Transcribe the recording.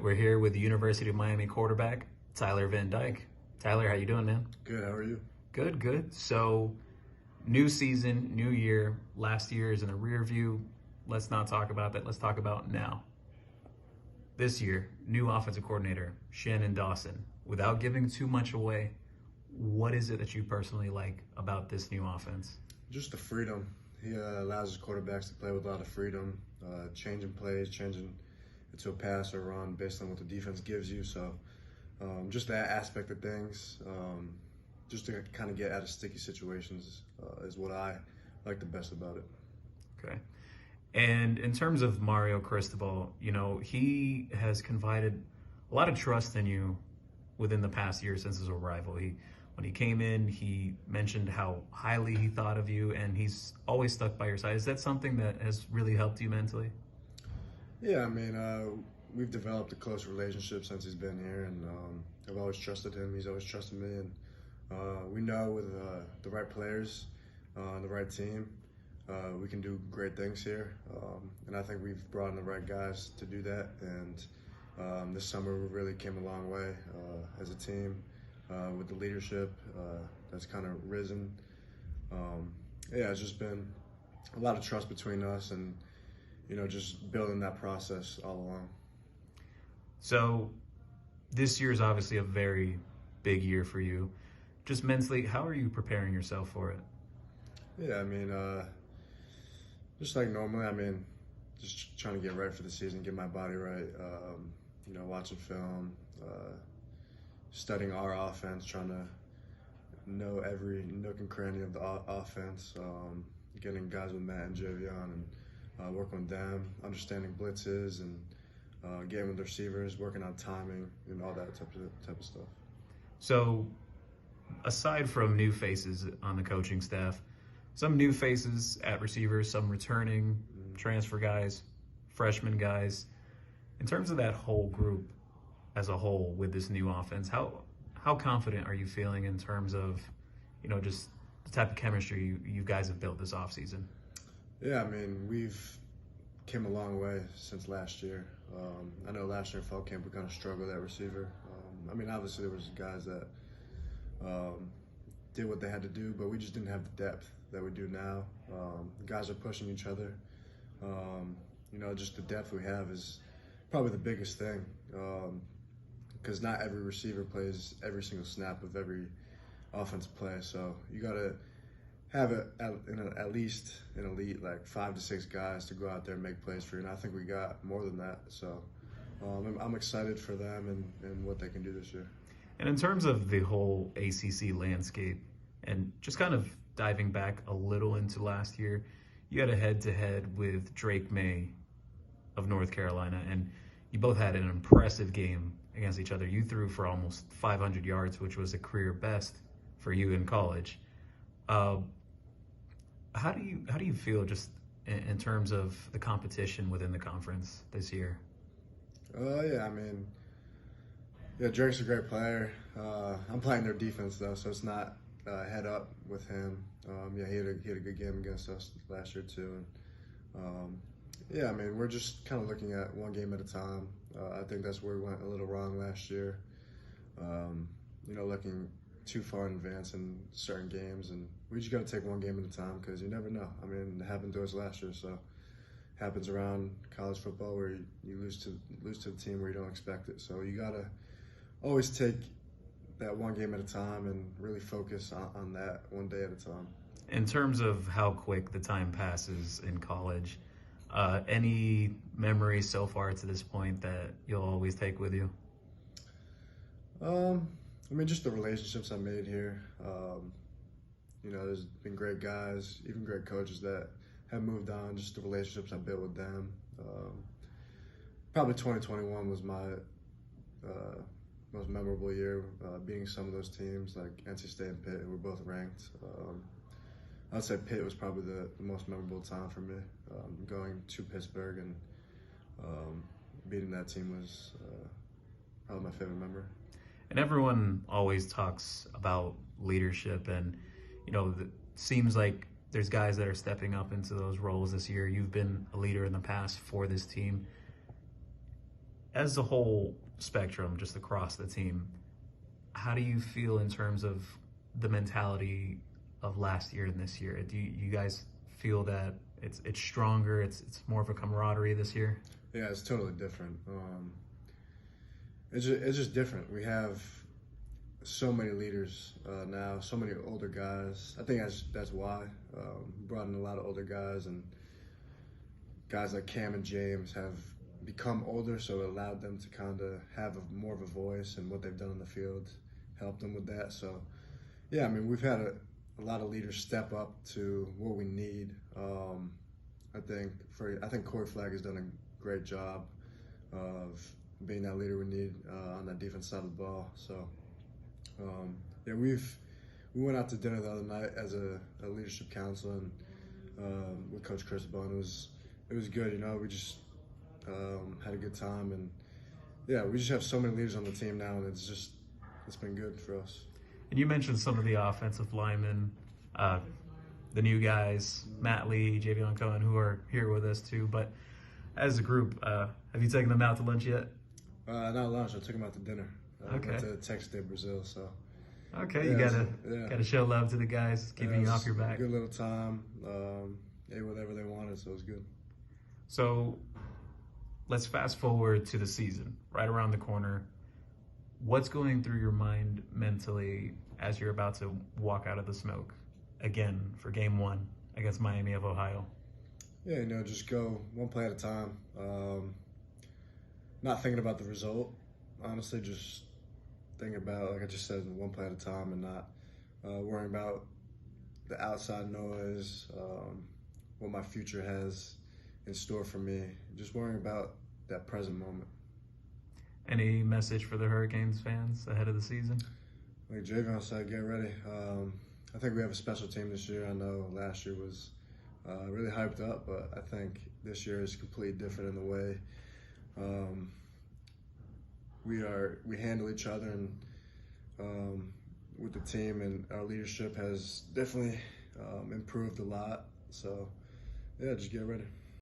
We're here with the University of Miami quarterback, Tyler Van Dyke. Tyler, how you doing, man? Good, how are you? Good, good. So, new season, new year. Last year is in the rear view. Let's not talk about that. Let's talk about now. This year, new offensive coordinator, Shannon Dawson. Without giving too much away, what is it that you personally like about this new offense? Just the freedom. He allows his quarterbacks to play with a lot of freedom, changing plays, changing it to a pass or run based on what the defense gives you. So just that aspect of things, just to kind of get out of sticky situations is what I like the best about it. Okay. And in terms of Mario Cristobal, he has confided a lot of trust in you within the past year since his arrival. When he came in, he mentioned how highly he thought of you, and he's always stuck by your side. Is that something that has really helped you mentally? Yeah, I mean, we've developed a close relationship since he's been here, and I've always trusted him. He's always trusted me, and we know with the right players and the right team, we can do great things here. And I think we've brought in the right guys to do that. And this summer we really came a long way as a team with the leadership that's kind of risen. Yeah, it's just been a lot of trust between us and, just building that process all along. So this year is obviously a very big year for you. Just mentally, how are you preparing yourself for it? Yeah, I mean, just like normally, I mean, just trying to get ready for the season, get my body right, watching film, studying our offense, trying to know every nook and cranny of the offense, getting guys with Matt and Javion and working with them, understanding blitzes and getting with the receivers, working on timing and all that type of stuff. So aside from new faces on the coaching staff, some new faces at receivers, some returning transfer guys, freshman guys. In terms of that whole group as a whole with this new offense, how confident are you feeling in terms of, just the type of chemistry you guys have built this offseason? Yeah, I mean, we've came a long way since last year. I know last year in fall camp we kind of struggled at receiver. I mean, obviously there was guys that did what they had to do, but we just didn't have the depth that we do now. Guys are pushing each other. Just the depth we have is probably the biggest thing, because not every receiver plays every single snap of every offensive play. So you got to have at least an elite, like 5 to 6 guys to go out there and make plays for you. And I think we got more than that. So I'm excited for them and what they can do this year. And in terms of the whole ACC landscape, and just kind of diving back a little into last year, you had a head-to-head with Drake May of North Carolina, and you both had an impressive game against each other. You threw for almost 500 yards, which was a career best for you in college. How do you feel just in terms of the competition within the conference this year? Yeah, I mean, Drake's a great player. I'm playing their defense though, so it's not head up with him. He had a good game against us last year too. And I mean, we're just kind of looking at one game at a time. I think that's where we went a little wrong last year. Looking too far in advance in certain games, and we just got to take one game at a time because you never know. I mean, it happened to us last year, so it happens around college football where you lose to the team where you don't expect it. So you got to always take that one game at a time and really focus on that one day at a time. In terms of how quick the time passes in college, any memories so far to this point that you'll always take with you? I mean, just the relationships I made here. There's been great guys, even great coaches that have moved on, just the relationships I built with them. Probably 2021 was my most memorable year, beating some of those teams like NC State and Pitt, who were both ranked. I'd say Pitt was probably the most memorable time for me. Going to Pittsburgh and beating that team was probably my favorite memory. And everyone always talks about leadership, and it seems like there's guys that are stepping up into those roles this year. You've been a leader in the past for this team. as a whole spectrum, just across the team, how do you feel in terms of the mentality of last year and this year? Do you guys feel that it's stronger? It's more of a camaraderie this year? Yeah, it's totally different. It's just different. We have so many leaders now, so many older guys. I think that's why brought in a lot of older guys, and guys like Cam and James have become older, so it allowed them to kind of have more of a voice, and what they've done in the field helped them with that. So, yeah, I mean, we've had a lot of leaders step up to what we need. I think Corey Flagg has done a great job of being that leader we need on that defense side of the ball. So, yeah, we went out to dinner the other night as a leadership council and with Coach Chris Bone. It was good, you know. We just had a good time, and yeah, we just have so many leaders on the team now, and it's been good for us. And you mentioned some of the offensive linemen, the new guys, Matt Lee, Javion Cohen, who are here with us too. But as a group, have you taken them out to lunch yet? Not lunch. I took them out to dinner. Okay. Went to Texas State, Brazil. So. Okay, yeah, you gotta show love to the guys, keeping you off your back. Good little time. Ate whatever they wanted, so it was good. So let's fast forward to the season, right around the corner. What's going through your mind mentally as you're about to walk out of the smoke again for Game 1 against Miami of Ohio? Yeah, you know, just go one play at a time. Not thinking about the result, honestly, just thinking about, like I just said, one play at a time, and not worrying about the outside noise, what my future has in store for me. Just worrying about that present moment. Any message for the Hurricanes fans ahead of the season? Like Javion said, get ready. I think we have a special team this year. I know last year was really hyped up, but I think this year is completely different in the way we handle each other, and with the team, and our leadership has definitely improved a lot. So, yeah, just get ready.